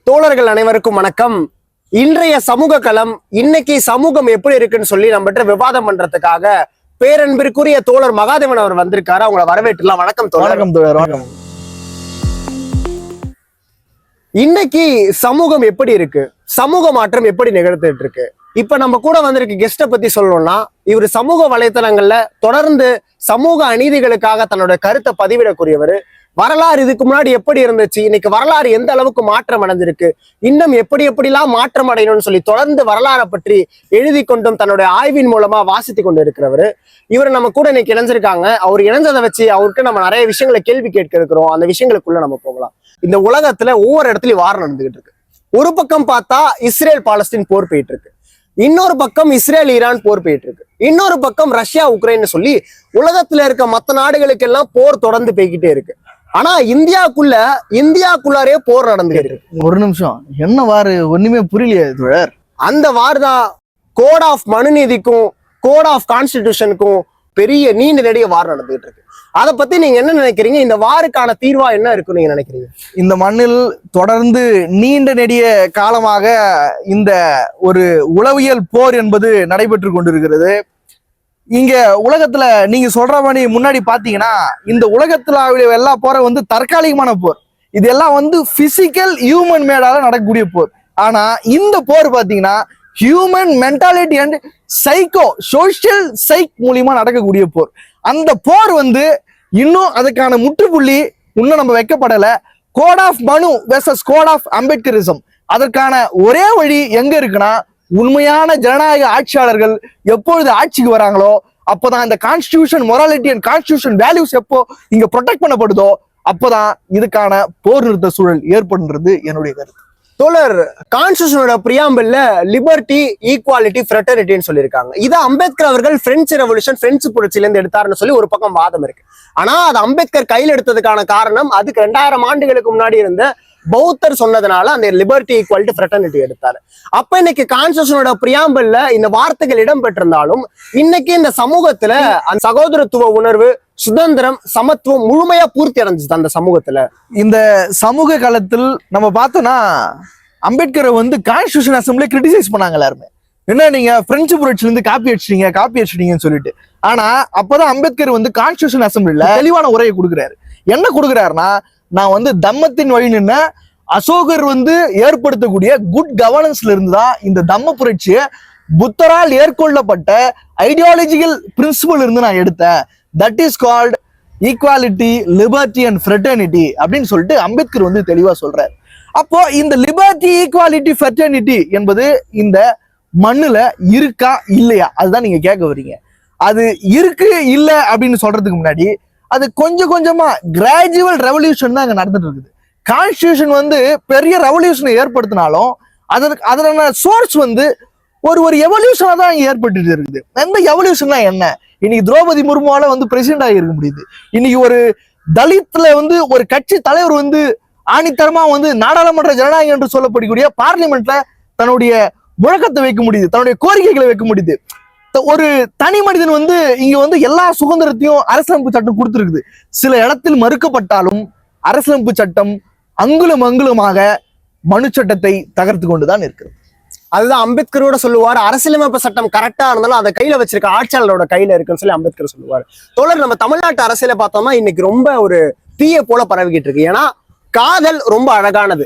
தோழர்கள் அனைவருக்கும் வணக்கம். இன்றைய சமூக களம், இன்னைக்கு சமூகம் எப்படி இருக்குன்னு சொல்லி நம்மகிட்ட விவாதம் பண்றதுக்காக பேரன்பிற்குரிய தோழர் மகாதேவன் அவர் வந்திருக்காரு. அவங்கள வரவேற்றலாம். வணக்கம் தோழர். வணக்கம் தோழர். வணக்கம். இன்னைக்கு சமூகம் எப்படி இருக்கு, சமூக மாற்றம் எப்படி நிகழ்த்திட்டு இருக்கு? இப்ப நம்ம கூட வந்திருக்க கெஸ்ட பத்தி சொல்லணும்னா, இவர் சமூக வலைத்தளங்கள்ல தொடர்ந்து சமூக அநீதிகளுக்காக தன்னோட கருத்தை பதிவிடக்கூடியவர். வரலாறு இதுக்கு முன்னாடி எப்படி இருந்துச்சு, இன்னைக்கு வரலாறு எந்த அளவுக்கு மாற்றம் அடைஞ்சிருக்கு, இன்னும் எப்படிலாம் மாற்றம் அடையணும்னு சொல்லி தொடர்ந்து வரலாறை பற்றி எழுதி கொண்டும் தன்னுடைய ஆய்வின் மூலமா வாசித்து கொண்டு இருக்கிறவர். இவர் நம்ம கூட இன்னைக்கு இணைஞ்சிருக்காங்க. அவர் இணைஞ்சதை வச்சு அவருக்கு நம்ம நிறைய விஷயங்களை கேள்வி கேட்க இருக்கிறோம். அந்த விஷயங்களுக்குள்ள நம்ம போகலாம். இந்த உலகத்துல ஒவ்வொரு இடத்துலயும் வார் நடந்துகிட்டு இருக்கு. ஒரு பக்கம் பார்த்தா இஸ்ரேல் பாலஸ்தீன் போர் போயிட்டு இருக்கு, இன்னொரு பக்கம் இஸ்ரேல் ஈரான் போர் போயிட்டு இருக்கு, இன்னொரு பக்கம் ரஷ்யா உக்ரைன் சொல்லி உலகத்துல இருக்க மற்ற நாடுகளுக்கெல்லாம் போர் தொடர்ந்து போய்கிட்டே இருக்கு. ஆனா இந்தியாக்குள்ளாரே போர் நடந்துகிட்டு இருக்கு. ஒரு நிமிஷம், என்ன வாரு ஒண்ணுமே புரியலையே தோழர். அந்த வார் தான் கோட் ஆஃப் மனுநீதிக்கும் கோட் ஆஃப் கான்ஸ்டிடியூஷனுக்கும் பெரிய நீண்ட நெடிய வார் நடந்துகிட்டு இருக்கு. அதை பத்தி நீங்க என்ன நினைக்கிறீங்க? இந்த வாருக்கான தீர்வா என்ன இருக்குன்னு நீங்க நினைக்கிறீங்க? இந்த மண்ணில் தொடர்ந்து நீண்ட நெடிய காலமாக இந்த ஒரு உளவியல் போர் என்பது நடைபெற்று கொண்டிருக்கிறது. இங்க உலகத்துல நீங்க சொல்ற மாதிரி முன்னாடி பாத்தீங்கன்னா, இந்த உலகத்துல எல்லா போற தற்காலிகமான போர். இது எல்லாம் பிசிக்கல் ஹியூமன் மேடால நடக்கக்கூடிய போர். ஆனா இந்த போர் பாத்தீங்கன்னா ஹியூமன் மென்டாலிட்டி அண்ட் சோசியல் சைக் மூலியமா நடக்கக்கூடிய போர். அந்த போர் இன்னும் அதுக்கான முற்றுப்புள்ளி இன்னும் நம்ம வைக்கப்படல. கோட் ஆஃப் மனு வெர்சஸ் கோட் ஆஃப் அம்பேத்கரிசம். அதற்கான ஒரே வழி எங்க இருக்குன்னா, உண்மையான ஜனநாயக ஆட்சியாளர்கள் எப்பொழுது ஆட்சிக்கு வராங்களோ அப்போதான் இந்த constitution morality and constitution values எப்போ இங்க ப்ரொடெக்ட் பண்ணப்படுதோ அப்போதான் இதுக்கான போர் நிறுத்த சூழல் ஏற்படுன்றது என்னுடைய கருத்து. தோழர், கான்ஸ்டிடியூஷனோட பிரியாம்பிள்ல லிபர்ட்டி, ஈக்குவாலிட்டி, ஃப்ரெட்டர்னிட்டின்னு சொல்லியிருக்காங்க. இதை அம்பேத்கர் அவர்கள் பிரெஞ்சு ரெவல்யூஷன், பிரெஞ்சு புரட்சியில இருந்து எடுத்தாருன்னு சொல்லி ஒரு பக்கம் வாதம் இருக்கு. ஆனா அது அம்பேத்கர் கையில் எடுத்ததுக்கான காரணம், அதுக்கு 2000 ஆண்டுகளுக்கு முன்னாடி இருந்த பௌத்தர் சொன்னதுனால அந்த லிபர்ட்டி, ஈக்குவாலிட்டி, ஃப்ரெட்டர்னிட்டி எடுத்தாரு. அப்ப இன்னைக்கு கான்ஸ்டிடியூஷனோட பிரியாம்பிள்ல இந்த வார்த்தைகள் இடம் பெற்றிருந்தாலும் இன்னைக்கு இந்த சமூகத்துல அந்த சகோதரத்துவ உணர்வு, சுதந்திரம், சமத்துவம் முழுமையா பூர்த்தி அடைஞ்சுது அந்த சமூகத்துல. இந்த சமூக காலத்தில் நம்ம பார்த்தோம்னா, அம்பேத்கரை கான்ஸ்டிடியூஷன் அசம்பிளி கிரிட்டிசைஸ் பண்ணாங்க எல்லாருமே. என்ன நீங்க பிரெஞ்சு புரட்சில இருந்து காப்பி அடிச்சிட்டீங்கன்னு சொல்லிட்டு. ஆனா அப்பதான் அம்பேத்கர் கான்ஸ்டிடியூஷன் அசம்பிளில தெளிவான உரையை கொடுக்குறாரு. என்ன கொடுக்குறாருன்னா, நான் தம்மத்தின் வழி நின்ன அசோகர் ஏற்படுத்தக்கூடிய குட் கவர்னன்ஸ்ல இருந்துதான் இந்த தம்ம புரட்சியை புத்தரால் ஏற்கொள்ளப்பட்ட ஐடியாலஜிக்கல் பிரின்சிபல் இருந்து நான் எடுத்தேன். That is called equality, liberty and fraternity அப்படின்னு சொல்லிட்டு அம்பேத்கர் தெளிவா சொல்றாரு. அப்போ இந்த லிபர்ட்டி, ஈக்குவாலிட்டி, ஃப்ரெட்டர்னிட்டி என்பது இந்த மண்ணுல இருக்கா இல்லையா, அதுதான் நீங்க கேட்க வர்றீங்க. அது இருக்கு இல்ல அப்படின்னு சொல்றதுக்கு முன்னாடி அது கொஞ்சம் கொஞ்சமா கிராஜுவல் ரெவல்யூஷன் தான் அங்க நடந்துட்டு இருக்குது. கான்ஸ்டிடியூஷன் பெரிய ரெவல்யூஷனை ஏற்படுத்தினாலும் அதனால சோர்ஸ் ஒரு எவல்யூஷனா தான் இங்க ஏற்பட்டு இருக்குது. எந்த எவல்யூஷன்னா என்ன? இன்னைக்கு திரௌபதி முர்முவால பிரசிடென்ட் ஆகி இருக்க முடியுது. இன்னைக்கு ஒரு தலித்ல ஒரு கட்சி தலைவர் ஆணித்தரமா நாடாளுமன்ற ஜனநாயகம் என்று சொல்லப்படக்கூடிய பார்லிமெண்ட்ல தன்னுடைய முழக்கத்தை வைக்க முடியுது, தன்னுடைய கோரிக்கைகளை வைக்க முடியுது. ஒரு தனி மனிதன் இங்க எல்லா சுதந்திரத்தையும் அரசியலமைப்பு சட்டம் கொடுத்திருக்குது. சில இடத்தில் மறுக்கப்பட்டாலும் அரசியலமைப்பு சட்டம் அங்குலமாக மனு சட்டத்தை தகர்த்து கொண்டுதான் இருக்கு. அதுதான் அம்பேத்கரோட சொல்லுவார், அரசியலமைப்பு சட்டம் கரெக்டா இருந்தாலும் அதை கையில வச்சிருக்க ஆட்சியாளரோட கையில இருக்குன்னு சொல்லி அம்பேத்கர் சொல்லுவார். தோழர், நம்ம தமிழ்நாட்டு அரசியலை பார்த்தோம்னா இன்னைக்கு ரொம்ப ஒரு தீய போல பரவிக்கிட்டு இருக்கு. ஏன்னா காதல் ரொம்ப அழகானது,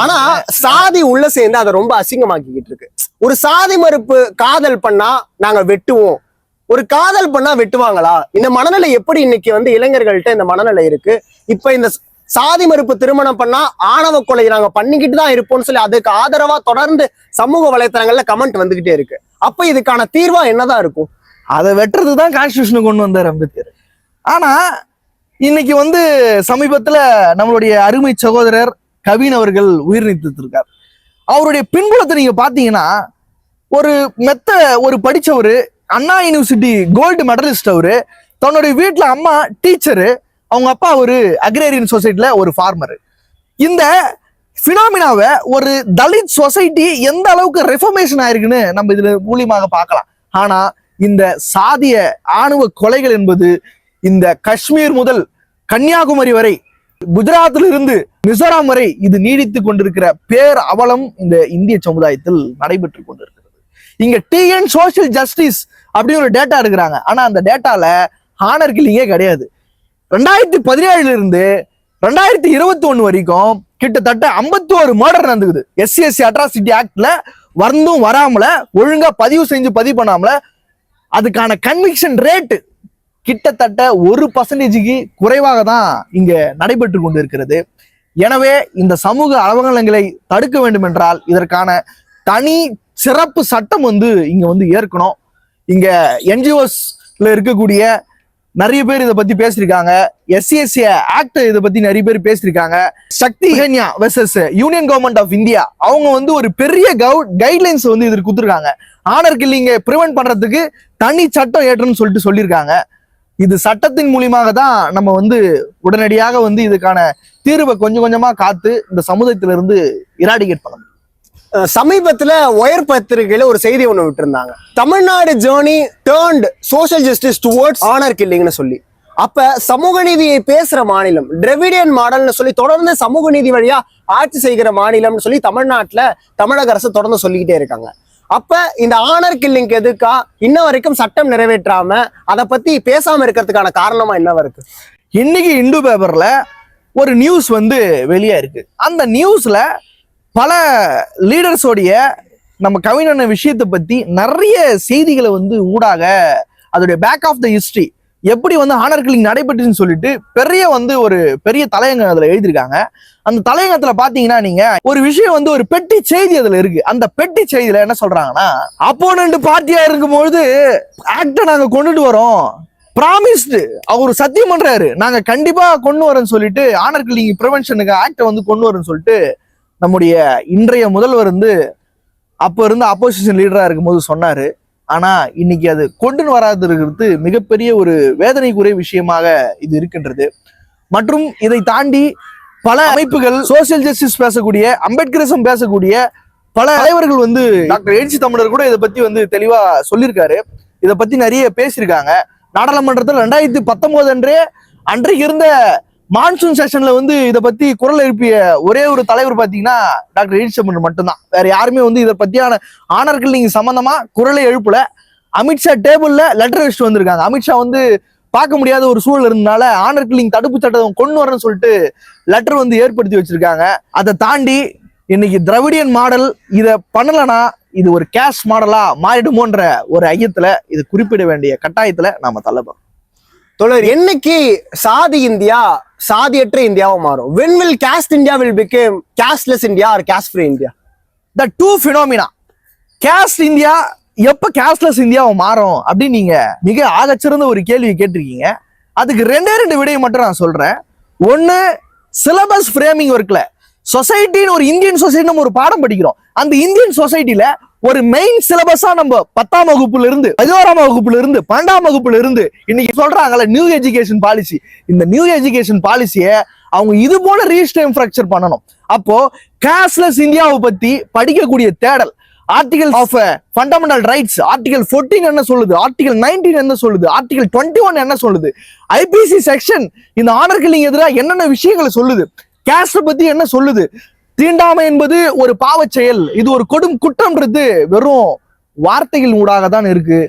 ஆனா சாதி உள்ள சேர்ந்து அதை ரொம்ப அசிங்கமாக்கிக்கிட்டு இருக்கு. ஒரு சாதி மறுப்பு காதல் பண்ணா நாங்க வெட்டுவோம், ஒரு காதல் பண்ணா வெட்டுவாங்களா? இந்த மனநிலை எப்படி இன்னைக்கு இளைஞர்கள்ட்ட இந்த மனநிலை இருக்கு. இப்ப இந்த சாதி மறுப்பு திருமணம் பண்ணா ஆணவ கொலை நாங்க பண்ணிக்கிட்டு தான் இருப்போம்னு சொல்லி அதுக்கு ஆதரவா தொடர்ந்து சமூக வலைத்தளங்கள்ல கமெண்ட் வந்துகிட்டே இருக்கு. அப்ப இதுக்கான தீர்வா என்னதான் இருக்கும்? அதை வெட்டுறதுதான் கான்ஸ்டிடியூஷனை கொண்டு வந்தார் அம்பேத்கர். ஆனா இன்னைக்கு சமீபத்துல நம்மளுடைய அருமை சகோதரர் கவின் அவர்கள் உயிர் நீத்திருக்கார். அவருடைய பின்புலத்தை நீங்க பாத்தீங்கன்னா, ஒரு படிச்சவரு, அண்ணா யூனிவர்சிட்டி கோல்டு மெடலிஸ்ட். அவரு தன்னுடைய வீட்டுல அம்மா டீச்சரு, அவங்க அப்பா ஒரு அக்ரேரியன் சொசைட்டில ஒரு ஃபார்மர். இந்த பினாமினாவை ஒரு தலித் சொசைட்டி எந்த அளவுக்கு ரெஃபர்மேஷன் ஆயிருக்குன்னு நம்ம இதுல மூலியமாக பார்க்கலாம். ஆனா இந்த சாதிய ஆணவ கொலைகள் என்பது இந்த காஷ்மீர் முதல் கன்னியாகுமரி வரை குஜராத்ல இருந்து மிசோராம் வரை இது நீடித்து கொண்டிருக்கிற பேர் அவலம் இந்த இந்திய சமுதாயத்தில் நடைபெற்று கொண்டிருக்கிறது. இங்க டிஎன் சோசியல் ஜஸ்டிஸ் அப்படின்னு ஒரு டேட்டா இருக்கிறாங்க. ஆனா அந்த டேட்டால ஹானர் கில்லிங்கே கிடையாது. 2017 இருந்து 2021 வரைக்கும் கிட்டத்தட்ட 51 மர்டர் நடந்துக்குது. எஸ்சி அட்ராசிட்டி ஆக்ட்ல வந்தும் வராமல, ஒழுங்கா பதிவு பதிவு பண்ணாமல, அதுக்கான கன்விக்ஷன் ரேட் கிட்டத்தட்ட 1% குறைவாக தான் இங்க நடைபெற்று கொண்டு இருக்கிறது. எனவே இந்த சமூக அவலங்களை தடுக்க வேண்டும் என்றால் இதற்கான தனி சிறப்பு சட்டம் இங்க ஏற்கணும். இங்க என்ஜிஓஸ்ல இருக்கக்கூடிய நிறைய பேர் இதை பத்தி பேசியிருக்காங்க. எஸ்சி ஆக்ட் இதை பத்தி நிறைய பேர் பேசியிருக்காங்க. Shakti versus union government of India அவங்க ஒரு பெரிய கைட்லைன்ஸ் இதற்கு கொடுத்துருக்காங்க. ஆனர் கில்லிங்கை பிரிவென்ட் பண்றதுக்கு தனி சட்டம் ஏற்றணும்னு சொல்லியிருக்காங்க. இது சட்டத்தின் மூலியமாக தான் நம்ம உடனடியாக இதுக்கான தீர்வை கொஞ்சம் கொஞ்சமா காத்து இந்த சமுதாயத்திலிருந்து இராடிகேட் பண்ண முடியும். சமீபத்துல ஒயர் பத்திரிகையில ஒரு செய்தி ஒண்ணு விட்டுருந்தாங்க. Tamil Nadu journey turned social justice towards honour கில்லிங்னு சொல்லி. அப்ப சமூக நீதியை பேசுற மாநிலம் டிராவிடியன் மாடல்னு சொல்லி தொடர்ந்து சமூக நீதி வழியா ஆட்சி செய்கிற மாநிலம்னு சொல்லி தமிழ்நாட்டுல தமிழக அரசு தொடர்ந்து சொல்லிக்கிட்டே இருக்காங்க. அப்ப இந்த ஆனர் கில்லிங் எதுக்கா இன்ன வரைக்கும் சட்டம் நிறைவேற்றாம அதை பத்தி பேசாம இருக்கிறதுக்கான காரணமா என்னவா இருக்கு? இன்னைக்கு இந்து பேப்பர்ல ஒரு நியூஸ் வெளியா இருக்கு. அந்த நியூஸ்ல பல லீடர்ஸோடைய நம்ம கவிஞன விஷயத்தை பத்தி நிறைய செய்திகளை ஊடாக அதோடைய பேக் ஆஃப் த ஹிஸ்டரி எப்படி ஆனர் கில்லிங் நடைபெற்றுன்னு சொல்லிட்டு பெரிய ஒரு பெரிய தலையங்கம் அதுல எழுதியிருக்காங்க. அந்த தலையங்கத்துல பாத்தீங்கன்னா நீங்க ஒரு விஷயம் ஒரு பெட்டி செய்தி அதுல இருக்கு. அந்த பெட்டி செய்தியில என்ன சொல்றாங்கன்னா, அப்போனன்ட் பார்ட்டியா இருக்கும்பொழுது ஆக்ட நாங்க கொண்டுட்டு வரோம், பிராமிஸ்டு அவர் சத்தியம் பண்றாரு, நாங்க கண்டிப்பா கொண்டு வரோம்னு சொல்லிட்டு ஆனர் கில்லிங் பிரிவென்ஷனுக்கு ஆக்ட கொண்டு வரோம்னு சொல்லிட்டு நம்முடைய இன்றைய முதல்வர் அப்ப இருந்த அப்போசிஷன் லீடரா இருக்கும்போது சொன்னாரு. ஆனா இன்னைக்கு அது கொண்டு வராது இருக்கிறது மிகப்பெரிய ஒரு வேதனைக்குரிய விஷயமாக இது இருக்கின்றது. மற்றும் இதை தாண்டி பல அமைப்புகள் சோசியல் ஜஸ்டிஸ் பேசக்கூடிய, அம்பேத்கரிசம் பேசக்கூடிய பல தலைவர்கள் டாக்டர் எழுச்சி தமிழர் கூட இதை பத்தி தெளிவா சொல்லியிருக்காரு. இதை பத்தி நிறைய பேசியிருக்காங்க. நாடாளுமன்றத்தில் 2019 அன்றைக்கு இருந்த மான்சூன் செஷன்ல இதை பத்தி குரல் எழுப்பிய ஒரே ஒரு தலைவர் பாத்தீங்கன்னா டாக்டர் எழுச்சி தமிழர் மட்டும்தான். வேற யாருமே இதை பத்தியான ஆனர் கில்லிங் சம்பந்தமா குரலை எழுப்பல. அமித்ஷா டேபிள்ல லெட்டர் வச்சுட்டு வந்திருக்காங்க. அமித்ஷா பார்க்க முடியாத ஒரு சூழல் இருந்தனால ஆனர் கில்லிங் தடுப்பு சட்டம் கொண்டு வரணும்னு சொல்லிட்டு லெட்டர் ஏற்படுத்தி வச்சிருக்காங்க. அதை தாண்டி இன்னைக்கு திராவிடியன் மாடல் இதை பண்ணலனா இது ஒரு கேஷ் மாடலா மாறிடுமோன்ற ஒரு ஐயத்துல இது குறிப்பிட வேண்டிய கட்டாயத்துல நாம தள்ளப்போம். தொடர் என்னைக்கு சாதி இந்தியா சாதியற்ற இந்தியாவா மாறும்? when will caste India will become casteless India or caste free India? the two phenomena caste India எப்ப கேஷ்லெஸ் இந்தியாவை மாறும் அப்படின்னு நீங்க மிக ஆகச்சிறந்த ஒரு கேள்வி கேட்டிருக்கீங்க. அதுக்கு ரெண்டு விடையை மட்டும் நான் சொல்றேன். ஒன்னு, சிலபஸ் ஃப்ரேமிங் ஒர்க்ல சொசைட்டின்னு ஒரு இந்தியன் சொசைட்டி நம்ம ஒரு பாடம் படிக்கிறோம். அந்த இந்தியன் சொசைட்டில ஒரு மெயின் சிலபஸா நம்ம 10ஆம் வகுப்புல இருந்து 11ஆம் வகுப்புல இருந்து 12ஆம் வகுப்புல இருந்து இன்னைக்கு சொல்றாங்கல்ல நியூ எஜுகேஷன் பாலிசி, இந்த நியூ எஜுகேஷன் பாலிசியை அவங்க இது போல ரீஸ்டைம் ஃப்ராக்சர் பண்ணணும். அப்போ கேஷ்லெஸ் இந்தியாவை பத்தி படிக்கக்கூடிய தேடல், article of fundamental rights article 14 என்ன சொல்லுது, ஆர்டிகல் 19 என்ன சொல்லுது, ஆர்டிகல் 21 என்ன சொல்லுது, ஐபிசி செக்ஷன் இந்த ஆனர் கில்லிங் எதிராக என்னென்ன விஷயங்களை சொல்லுது, கேஸ்ட் பத்தி என்ன சொல்லுது, தீண்டாமை என்பது ஒரு பாவச் செயல், இது ஒரு கொடும் குற்றம்ன்றது வெறும் வார்த்தைகள் ஊடாக தான் இருக்கு.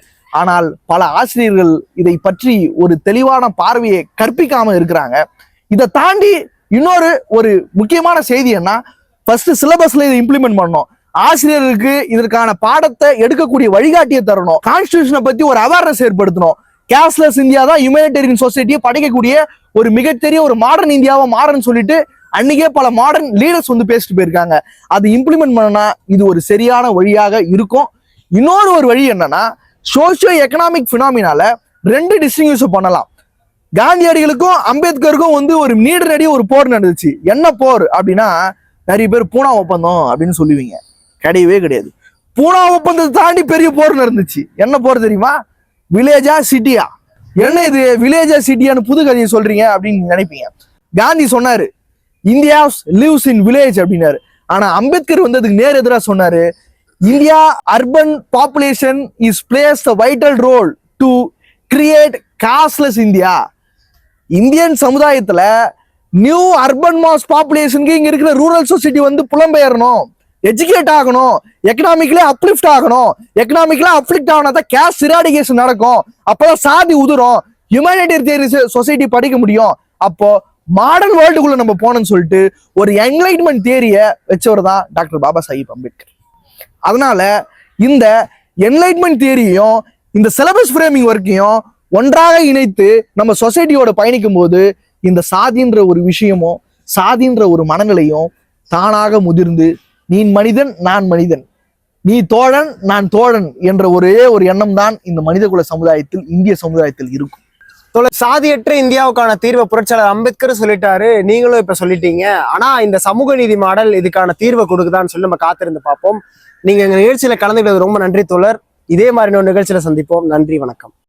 ஆனால் பல ஆசிரியர்கள் இதை பற்றி ஒரு தெளிவான பார்வையை கற்பிக்காம இருக்கிறாங்க. இதை தாண்டி இன்னொரு ஒரு முக்கியமான செய்தி என்ன, ஃபர்ஸ்ட் சிலபஸ்ல இதை இம்ப்ளிமெண்ட் பண்ணணும். ஆசிரியருக்கு இதற்கான பாடத்தை எடுக்கக்கூடிய வழிகாட்டியை தரணும். கான்ஸ்டிடியூஷனை பத்தி ஒரு அவேர்னஸ் ஏற்படுத்தணும். கேஷ்லெஸ் இந்தியா தான் ஹியூமனிடேரியன் சொசைட்டியை படைக்கக்கூடிய ஒரு மிகப்பெரிய ஒரு மாடர்ன் இந்தியாவை மாறன்னு சொல்லிட்டு அன்னைக்கே பல மாடர்ன் லீடர்ஸ் பேசிட்டு போயிருக்காங்க. அது இம்ப்ளிமெண்ட் பண்ணனா இது ஒரு சரியான வழியாக இருக்கும். இன்னொரு ஒரு வழி என்னன்னா, சோசியோ எக்கனாமிக் பினாமினால ரெண்டு டிஸ்டிங்யூஸ் பண்ணலாம். காந்தியடிகளுக்கும் அம்பேத்கருக்கும் ஒரு நீடனடி ஒரு போர் நடந்துச்சு. என்ன போர் அப்படின்னா, நிறைய பேர் பூனா ஒப்பந்தம் அப்படின்னு சொல்லுவீங்க. கிடையவே கிடையாது. பூனா ஒப்பந்தத்தை தாண்டி பெரிய போர் நடந்துச்சு. என்ன போர் தெரியுமா? வில்லேஜா சிட்டியா? என்ன இது வில்லேஜா சிட்டியான்னு புது கதையை சொல்றீங்க அப்படின்னு நினைப்பீங்க. காந்தி சொன்னாரு இந்தியா லிவ்ஸ் இன் வில்லேஜ் அப்படின்னாரு. ஆனா அம்பேத்கர் அதுக்கு நேர் எதிராக சொன்னாரு, India urban population is plays the vital role to create casteless India. Indian சமுதாயத்துல நியூ அர்பன் மாஸ் பாப்புலேஷனுக்கு இங்க இருக்கிற ரூரல் சொசைட்டி வந்து புலம்பெயரணும், எஜுகேட் ஆகணும், எக்கனாமிக்கலி அப்லிஃப்ட் ஆகணும். எக்கனாமிக்கலா அப்லிஃப்ட் ஆகணும் தான் கேஸ்ட் இராடிகேஷன் நடக்கும். அப்பதான் சாதி உதிரும், ஹியூமனிட்டேரியன் சொசைட்டி படிக்க முடியும். அப்போ மாடர்ன் வேர்ல்டுக்குள்ள நம்ம போனோம்னு சொல்லிட்டு ஒரு என்லைட்மெண்ட் தியரியை வச்சவர் தான் டாக்டர் பாபா சாஹிப் அம்பேத்கர். அதனால இந்த என்லைட்மெண்ட் தியரியும் இந்த சிலபஸ் ஃப்ரேமிங் ஒர்க்கையும் ஒன்றாக இணைத்து நம்ம சொசைட்டியோட பயணிக்கும் போது இந்த சாதின்ற ஒரு விஷயமும் சாதின்ற ஒரு மனநிலையும் தானாக முதிர்ந்து நீ மனிதன் நான் மனிதன், நீ தோழன் நான் தோழன் என்ற ஒரே ஒரு எண்ணம் தான் இந்த மனிதகுல சமுதாயத்தில், இந்திய சமுதாயத்தில் இருக்கும். சாதியற்ற இந்தியாவுக்கான தீர்வை புரட்சியாளர் அம்பேத்கர் சொல்லிட்டாரு, நீங்களும் இப்ப சொல்லிட்டீங்க. ஆனா இந்த சமூக நீதி மாடல் இதுக்கான தீர்வை கொடுக்குதான்னு சொல்லி நம்ம காத்திருந்து பார்ப்போம். நீங்க எங்க நிகழ்ச்சியில கலந்துக்கிட்டது ரொம்ப நன்றி தோழர். இதே மாதிரி இன்னொரு நிகழ்ச்சியில சந்திப்போம். நன்றி, வணக்கம்.